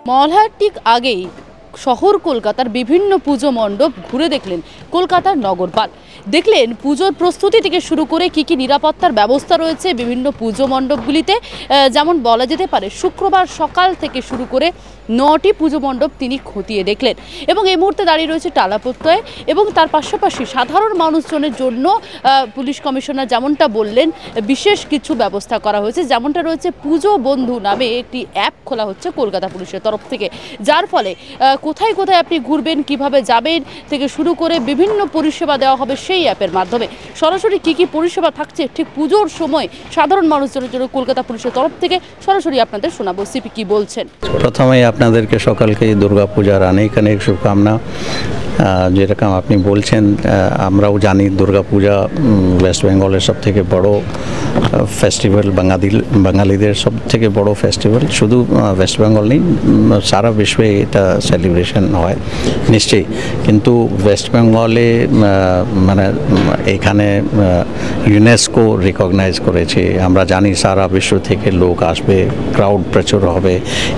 মহলার ঠিক আগেই শহর কলকাতার বিভিন্ন পুজো মণ্ডপ ঘুরে দেখলেন কলকাতার নগরপাল। দেখলেন পুজোর প্রস্তুতি থেকে শুরু করে কি কি নিরাপত্তার ব্যবস্থা রয়েছে বিভিন্ন পুজো মণ্ডপগুলিতে। যেমন বলা যেতে পারে শুক্রবার সকাল থেকে শুরু করে 9টি পুজো মণ্ডপ তিনি খতিয়ে দেখলেন এবং এই মুহূর্তে দাঁড়িয়ে রয়েছে টালা প্রত্যয়। এবং তার পাশাপাশি সাধারণ মানুষজনের জন্য পুলিশ কমিশনার যেমনটা বললেন বিশেষ কিছু ব্যবস্থা করা হয়েছে, যেমনটা রয়েছে পুজো বন্ধু নামে একটি অ্যাপ খোলা হচ্ছে কলকাতা পুলিশের তরফ থেকে, যার ফলে কোথায় কোথায় আপনি ঘুরবেন, কিভাবে যাবেন থেকে শুরু করে বিভিন্ন পরিষেবা দেওয়া হবে সেই অ্যাপের মাধ্যমে। সরাসরি কি কি পরিষেবা থাকছে ঠিক পুজোর সময় সাধারণ মানুষজনের জন্য কলকাতা পুলিশের তরফ থেকে সরাসরি আপনাদের শোনাবো সিপি কি বলছেন। প্রথমেই আপনাদেরকে সকালকে দুর্গা পূজার অনেক অনেক শুভকামনা। যেরকম আপনি বলছেন আমরাও জানি দুর্গা পূজা ওয়েস্ট বেঙ্গলের সব থেকে বড় ফেস্টিভ্যাল, বাঙালিদের সব থেকে বড় ফেস্টিভ্যাল। শুধু ওয়েস্ট বেঙ্গল নেই, সারা বিশ্বে এটা সেলিব্রেশন হয় নিশ্চয়ই, কিন্তু ওয়েস্ট বেঙ্গলে মানে এখানে ইউনেস্কো রিকগনাইজ করেছে। আমরা জানি সারা বিশ্ব থেকে লোক আসবে, ক্রাউড প্রচুর হবে।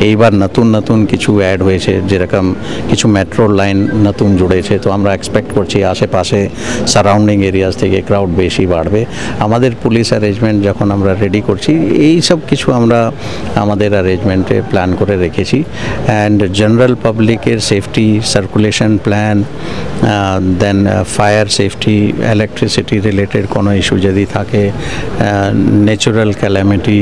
এইবার নতুন নতুন কিছু অ্যাড হয়েছে, যেরকম কিছু মেট্রো লাইন নতুন জুড়েছে, তো আমরা এক্সপেক্ট করছি আশেপাশে সারাউন্ডিং এরিয়াস থেকে ক্রাউড বেশি বাড়বে। আমাদের পুলিশ অ্যারেঞ্জমেন্ট যখন আমরা রেডি করছি এই সব কিছু আমরা আমাদের অ্যারেঞ্জমেন্টে প্ল্যান করে রেখেছি। অ্যান্ড জেনারেল পাবলিকের সেফটি, সার্কুলেশন প্ল্যান, দেন ফায়ার সেফটি, ইলেকট্রিসিটি রিলেটেড কোনো ইস্যু যদি থাকে, ন্যাচুরাল ক্যালামিটি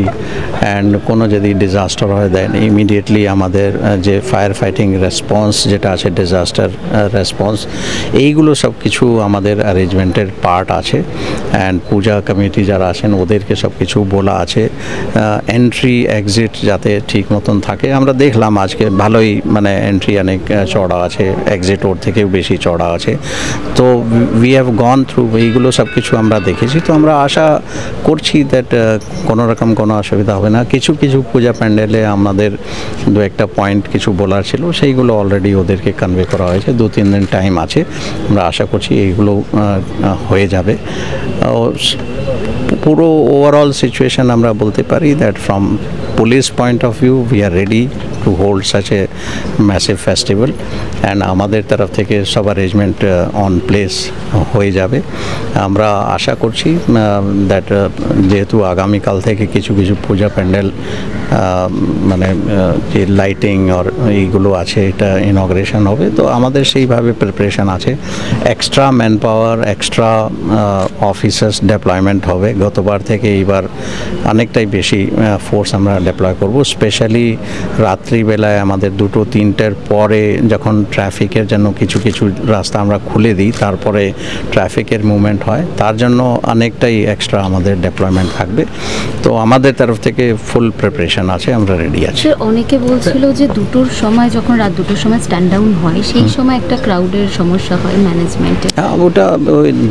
অ্যান্ড কোনো যদি ডিজাস্টার হয় দেন ইমিডিয়েটলি আমাদের যে ফায়ার ফাইটিং রেসপন্স যেটা আছে, ডিজাস্টার রেসপন্স, এইগুলো সব কিছু আমাদের অ্যারেঞ্জমেন্টের পার্ট আছে। অ্যান্ড পূজা কমিটি যারা আছেন ওদেরকে সব কিছু বলা আছে। এন্ট্রি এক্সিট যাতে ঠিক মতন থাকে। আমরা দেখলাম আজকে ভালোই মানে এন্ট্রি অনেক চড়া আছে, এক্সিট ওর থেকেও বেশি চড়া আছে। তো উই হ্যাভ গন থ্রু, এইগুলো সব কিছু আমরা দেখেছি। তো আমরা আশা করছি দ্যাট কোনো রকম কোনো অসুবিধা হবে না। কিছু কিছু পূজা প্যান্ডেলে আমাদের দু একটা পয়েন্ট কিছু বলার ছিল, সেইগুলো অলরেডি ওদেরকে কনভে করা হয়েছে। 2-3 দিন টাইম আছে, আমরা আশা করছি এইগুলো হয়ে যাবে। পুরো ওভারঅল সিচুয়েশন আমরা বলতে পারি that from police point of view we are ready to hold such a massive festival. And আমাদের তরফ থেকে সব অ্যারেঞ্জমেন্ট অন প্লেস হয়ে যাবে। আমরা আশা করছি দ্যাট যেহেতু আগামীকাল থেকে কিছু কিছু পূজা প্যান্ডেল মানে যে লাইটিং আর এইগুলো আছে এটা ইনগ্রেশন হবে, তো আমাদের সেইভাবে প্রিপারেশন আছে। Extra man power, extra officers deployment হবে। গতবার থেকে এইবার অনেকটাই বেশি ফোর্স আমরা ডেপ্লয় করব। স্পেশালি রাত্রিবেলায় আমাদের 2-3টের পরে যখন ট্রাফিকের জন্য কিছু কিছু রাস্তা আমরা খুলে দিই, তারপরে ট্রাফিকের মুভমেন্ট হয়, তার জন্য অনেকটাই এক্সট্রা আমাদের ডেপ্লয়মেন্ট থাকবে। তো আমাদের তরফ থেকে ফুল প্রিপারেশন আছে, আমরা রেডি আছি। অনেকে বলছিল যে 2টোর সময়, যখন রাত 2টোর সময় স্ট্যান্ড ডাউন হয় সেই সময় একটা ক্রাউডের সমস্যা হয় ম্যানেজমেন্টে। ওটা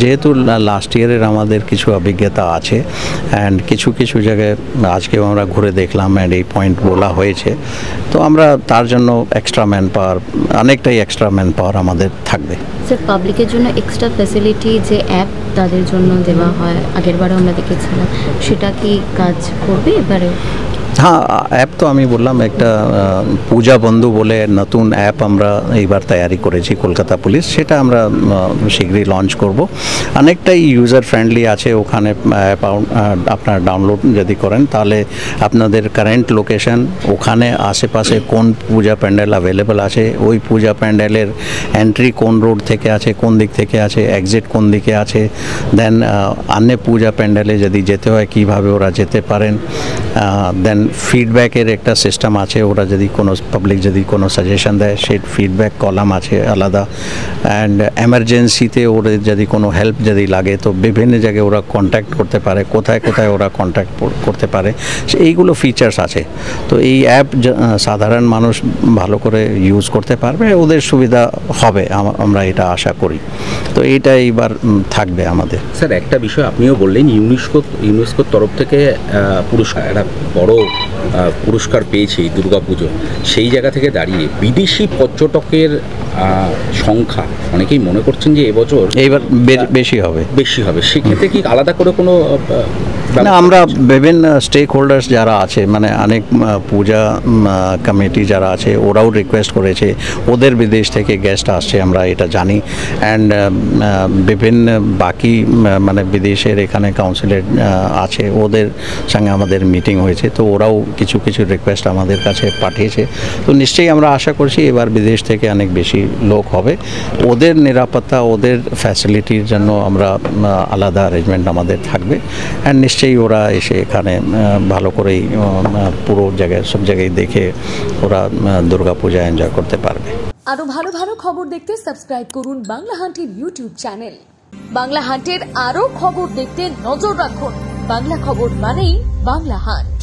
যেহেতু লাস্ট ইয়ারের আমাদের কিছু অভিজ্ঞতা আছে অ্যান্ড কিছু কিছু জায়গায় আজকেও আমরা ঘুরে দেখলাম অ্যান্ড এই পয়েন্ট বলা হয়েছে। তো আমরা তার জন্য এক্সট্রা ম্যান পাওয়ার, অনেকটাই এক্সট্রা ম্যান পাওয়ার আমাদের থাকবে। স্যার, পাবলিকের জন্য এক্সট্রা ফ্যাসিলিটি যে অ্যাপ তাদের জন্য দেওয়া হয়, আগেরবারও আমরা দেখেছিলাম, সেটা কি কাজ করবে এবারে? হ্যাঁ, অ্যাপ তো আমি বললাম একটা পূজা বন্ধু বলে নতুন অ্যাপ আমরা এইবার তৈরি করেছি কলকাতা পুলিশ, সেটা আমরা শীঘ্রই লঞ্চ করব। অনেকটাই ইউজার ফ্রেন্ডলি আছে। ওখানে অ্যাপ আপনার ডাউনলোড যদি করেন তাহলে আপনাদের কারেন্ট লোকেশন, ওখানে আশেপাশে কোন পূজা প্যান্ডেল অ্যাভেলেবেল আছে, ওই পূজা প্যান্ডেলের এন্ট্রি কোন রোড থেকে আছে, কোন দিক থেকে আছে, এক্সিট কোন দিকে আছে, দেন অন্য পূজা প্যান্ডেলে যদি যেতে হয় কীভাবে ওরা যেতে পারেন, দেন ফিডব্যাকের একটা সিস্টেম আছে। ওরা যদি কোনো পাবলিক যদি কোনো সাজেশন দেয় সেই ফিডব্যাক কলাম আছে আলাদা। অ্যান্ড এমার্জেন্সিতে ওদের যদি কোনো হেল্প যদি লাগে তো বিভিন্ন জায়গায় ওরা কন্ট্যাক্ট করতে পারে, কোথায় কোথায় ওরা কন্ট্যাক্ট করতে পারে, এইগুলো ফিচার্স আছে। তো এই অ্যাপ সাধারণ মানুষ ভালো করে ইউজ করতে পারবে, ওদের সুবিধা হবে, আমরা এটা আশা করি। তো এইটা এইবার থাকবে আমাদের। স্যার, একটা বিষয় আপনিও বললেন, ইউনেস্কোর তরফ থেকে পুরস্কার, একটা বড় পুরস্কার পেয়েছে দুর্গাপুজো। সেই জায়গা থেকে দাঁড়িয়ে বিদেশি পর্যটকের সংখ্যা অনেকেই মনে করছেন যে এবছর এইবার বেশি হবে। সেক্ষেত্রে কি আলাদা করে কোনো না, আমরা বিভিন্ন স্টেক হোল্ডার্স যারা আছে, মানে অনেক পূজা কমিটি যারা আছে, ওরাও রিকোয়েস্ট করেছে, ওদের বিদেশ থেকে গেস্ট আসছে, আমরা এটা জানি। অ্যান্ড বিভিন্ন বাকি মানে বিদেশের এখানে কাউন্সিলের আছে, ওদের সঙ্গে আমাদের মিটিং হয়েছে, তো ওরাও কিছু কিছু রিকোয়েস্ট আমাদের কাছে পাঠিয়েছে। তো নিশ্চয়ই আমরা আশা করছি এবার বিদেশ থেকে অনেক বেশি লোক হবে। ওদের নিরাপত্তা, ওদের ফ্যাসিলিটির জন্য আমরা আলাদা অ্যারেঞ্জমেন্ট আমাদের থাকবে। অ্যান্ড নিশ্চয়ই ওরা এসে এখানে ভালো করেই পুরো জায়গায় সব জায়গায় দেখে ওরা দুর্গাপূজা এনজয় করতে পারবে। আরো ভালো ভালো খবর দেখতে সাবস্ক্রাইব করুন বাংলা হান্টের ইউটিউব চ্যানেল। বাংলা হান্টের আরো খবর দেখতে নজর রাখুন। বাংলা খবর মানেই বাংলা হান্ট।